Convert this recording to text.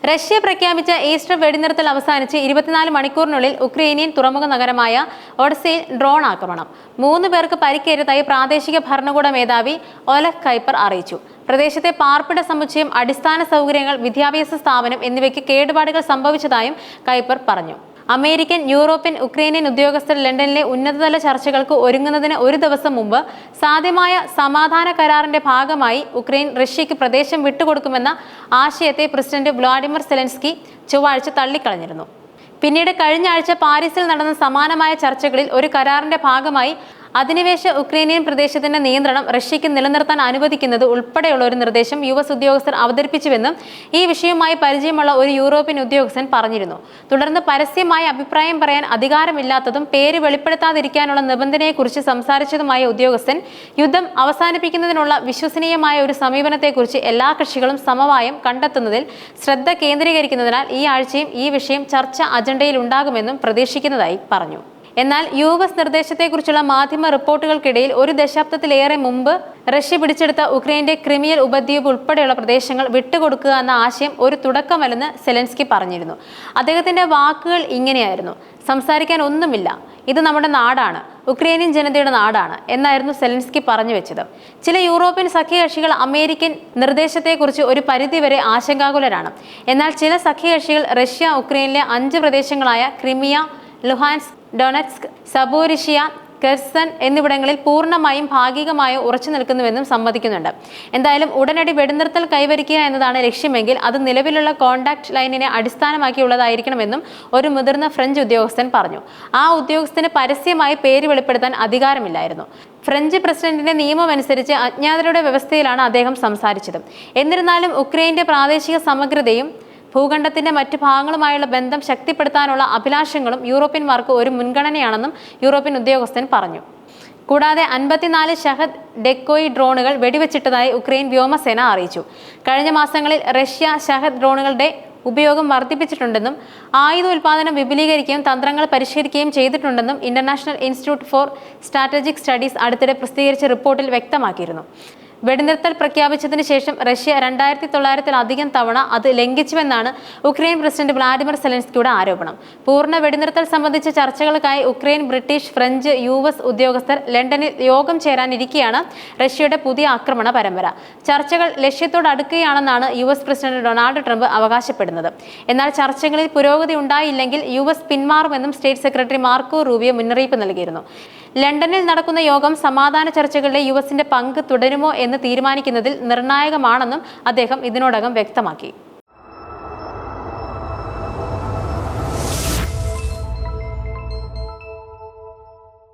Russia പ്രഖ്യാപിച്ച Easter വെടിനിർത്തൽ അവസാനിച്ച് 24 മണിക്കൂറിനുള്ളിൽ ഉക്രൈനിയൻ തുറമുഖ നഗരമായ ഒഡസയിൽ ഡ്രോൺ ആക്രമണം. 3 പേർക്ക് പരിക്കേറ്റതായി പ്രാദേശിക ഭരണകൂട മേധാവി ഒലെഗ് കൈപ്പർ അറിയിച്ചു. പ്രദേശത്തെ പാർപ്പിട സമുച്ചയം, അടിസ്ഥാന സൗകര്യങ്ങൾ, വിദ്യാഭ്യാസ സ്ഥാപനം എന്നിവയ്ക്ക് കേടുപാടുകൾ സംഭവിച്ചതായും കൈപ്പർ പറഞ്ഞു. അമേരിക്കൻ, യൂറോപ്യൻ, ഉക്രൈനിയൻ ഉദ്യോഗസ്ഥർ ലണ്ടനിലെ ഉന്നതതല ചർച്ചകൾക്ക് ഒരുങ്ങുന്നതിന് ഒരു ദിവസം മുമ്പ് സാധ്യമായ സമാധാന കരാറിന്റെ ഭാഗമായി ഉക്രൈൻ റഷ്യയ്ക്ക് പ്രദേശം വിട്ടുകൊടുക്കുമെന്ന ആശയത്തെ പ്രസിഡന്റ് വ്ളാഡിമിർ സെലൻസ്കി ചൊവ്വാഴ്ച തള്ളിക്കളഞ്ഞിരുന്നു. പിന്നീട് കഴിഞ്ഞ ആഴ്ച പാരീസിൽ നടന്ന സമാനമായ ചർച്ചകളിൽ ഒരു കരാറിന്റെ ഭാഗമായി അധിനിവേശ ഉക്രൈനിയൻ പ്രദേശത്തിന്റെ നിയന്ത്രണം റഷ്യയ്ക്ക് നിലനിർത്താൻ അനുവദിക്കുന്നത് ഉൾപ്പെടെയുള്ള ഒരു നിർദ്ദേശം യുഎസ് ഉദ്യോഗസ്ഥർ അവതരിപ്പിച്ചുവെന്നും ഈ വിഷയവുമായി പരിചയമുള്ള ഒരു യൂറോപ്യൻ ഉദ്യോഗസ്ഥൻ പറഞ്ഞിരുന്നു. തുടർന്ന് പരസ്യമായി അഭിപ്രായം പറയാൻ അധികാരമില്ലാത്തതും പേര് വെളിപ്പെടുത്താതിരിക്കാനുള്ള നിബന്ധനയെക്കുറിച്ച് സംസാരിച്ചതുമായ ഉദ്യോഗസ്ഥൻ യുദ്ധം അവസാനിപ്പിക്കുന്നതിനുള്ള വിശ്വസനീയമായ ഒരു സമീപനത്തെക്കുറിച്ച് എല്ലാ കക്ഷികളും സമവായം കണ്ടെത്തുന്നതിൽ ശ്രദ്ധ കേന്ദ്രീകരിക്കുന്നതിനാൽ ഈ ആഴ്ചയും ഈ വിഷയം ചർച്ച അജണ്ടയിൽ ഉണ്ടാകുമെന്നും പ്രതീക്ഷിക്കുന്നതായി പറഞ്ഞു. എന്നാൽ യുഎസ് നിർദ്ദേശത്തെക്കുറിച്ചുള്ള മാധ്യമ റിപ്പോർട്ടുകൾക്കിടയിൽ ഒരു ദശാബ്ദത്തിലേറെ മുമ്പ് റഷ്യ പിടിച്ചെടുത്ത ഉക്രൈന്റെ ക്രിമിയൻ ഉപദ്വീപ് ഉൾപ്പെടെയുള്ള പ്രദേശങ്ങൾ വിട്ടുകൊടുക്കുക എന്ന ആശയം ഒരു തുടക്കമല്ലെന്ന് സെലൻസ്കി പറഞ്ഞിരുന്നു. അദ്ദേഹത്തിന്റെ വാക്കുകൾ ഇങ്ങനെയായിരുന്നു: സംസാരിക്കാൻ ഒന്നുമില്ല, ഇത് നമ്മുടെ നാടാണ്, ഉക്രൈനിയൻ ജനതയുടെ നാടാണ് എന്നായിരുന്നു സെലൻസ്കി പറഞ്ഞു വെച്ചത്. ചില യൂറോപ്യൻ സഖ്യകക്ഷികൾ അമേരിക്കൻ നിർദ്ദേശത്തെക്കുറിച്ച് ഒരു പരിധിവരെ ആശങ്കാകുലരാണ്. എന്നാൽ ചില സഖ്യകക്ഷികൾ റഷ്യ ഉക്രൈനിലെ 5 പ്രദേശങ്ങളായ ക്രിമിയ, ലുഹാൻസ്ക്, ഡൊണറ്റ്സ്ക്, സബോരിഷ്യ, കെർസൺ എന്നിവിടങ്ങളിൽ പൂർണ്ണമായും ഭാഗികമായോ ഉറച്ചു നിൽക്കുന്നുവെന്നും സമ്മതിക്കുന്നുണ്ട്. എന്തായാലും ഉടനടി വെടിനിർത്തൽ കൈവരിക്കുക എന്നതാണ് ലക്ഷ്യമെങ്കിൽ അത് നിലവിലുള്ള കോൺടാക്ട് ലൈനിനെ അടിസ്ഥാനമാക്കിയുള്ളതായിരിക്കണമെന്നും ഒരു മുതിർന്ന ഫ്രഞ്ച് ഉദ്യോഗസ്ഥൻ പറഞ്ഞു. ആ ഉദ്യോഗസ്ഥന് പരസ്യമായി പേര് വെളിപ്പെടുത്താൻ അധികാരമില്ലായിരുന്നു. ഫ്രഞ്ച് പ്രസിഡന്റിന്റെ നിയമമനുസരിച്ച് അജ്ഞാതരുടെ വ്യവസ്ഥയിലാണ് അദ്ദേഹം സംസാരിച്ചത്. എന്നിരുന്നാലും ഉക്രൈന്റെ പ്രാദേശിക സമഗ്രതയും ഭൂഖണ്ഡത്തിന്റെ മറ്റു ഭാഗങ്ങളുമായുള്ള ബന്ധം ശക്തിപ്പെടുത്താനുള്ള അഭിലാഷങ്ങളും യൂറോപ്യന്മാർക്ക് ഒരു മുൻഗണനയാണെന്നും യൂറോപ്യൻ ഉദ്യോഗസ്ഥൻ പറഞ്ഞു. കൂടാതെ 54 ഷഹദ് ഡെക്കോയി ഡ്രോണുകൾ വെടിവെച്ചിട്ടതായി ഉക്രൈൻ വ്യോമസേന അറിയിച്ചു. കഴിഞ്ഞ മാസങ്ങളിൽ റഷ്യ ഷഹദ് ഡ്രോണുകളുടെ ഉപയോഗം വർദ്ധിപ്പിച്ചിട്ടുണ്ടെന്നും ആയുധോൽപാദനം വിപുലീകരിക്കുകയും തന്ത്രങ്ങൾ പരിഷ്കരിക്കുകയും ചെയ്തിട്ടുണ്ടെന്നും international institute four strategic studies അടുത്തിടെ പ്രസിദ്ധീകരിച്ച റിപ്പോർട്ടിൽ വ്യക്തമാക്കിയിരുന്നു. വെടിനിർത്തൽ പ്രഖ്യാപിച്ചതിന് ശേഷം റഷ്യ 2900-ത്തിലധികം തവണ അത് ലംഘിച്ചുവെന്നാണ് ഉക്രൈൻ പ്രസിഡന്റ് വ്ളാഡിമിർ സെലൻസ്കിയുടെ ആരോപണം. പൂർണ്ണ വെടിനിർത്തൽ സംബന്ധിച്ച ചർച്ചകൾക്കായി ഉക്രൈൻ, ബ്രിട്ടീഷ്, ഫ്രഞ്ച്, യുഎസ് ഉദ്യോഗസ്ഥർ ലണ്ടനിൽ യോഗം ചേരാനിരിക്കെയാണ് റഷ്യയുടെ പുതിയ ആക്രമണ പരമ്പര. ചർച്ചകൾ ലക്ഷ്യത്തോടടുക്കുകയാണെന്നാണ് യുഎസ് പ്രസിഡന്റ് ഡൊണാൾഡ് ട്രംപ് അവകാശപ്പെടുന്നത്. എന്നാൽ ചർച്ചകളിൽ പുരോഗതി ഉണ്ടായില്ലെങ്കിൽ യുഎസ് പിന്മാറുമെന്നും സ്റ്റേറ്റ് സെക്രട്ടറി മാർക്കോ റൂബിയോ മുന്നറിയിപ്പ് നൽകിയിരുന്നു. ലണ്ടനിൽ നടക്കുന്ന യോഗം സമാധാന ചർച്ചകളിലെ യുഎസിന്റെ പങ്ക് തുടരുമോ എന്ന് തീരുമാനിക്കുന്നതിൽ നിർണായകമാണെന്നും അദ്ദേഹം ഇതിനോടകം വ്യക്തമാക്കി.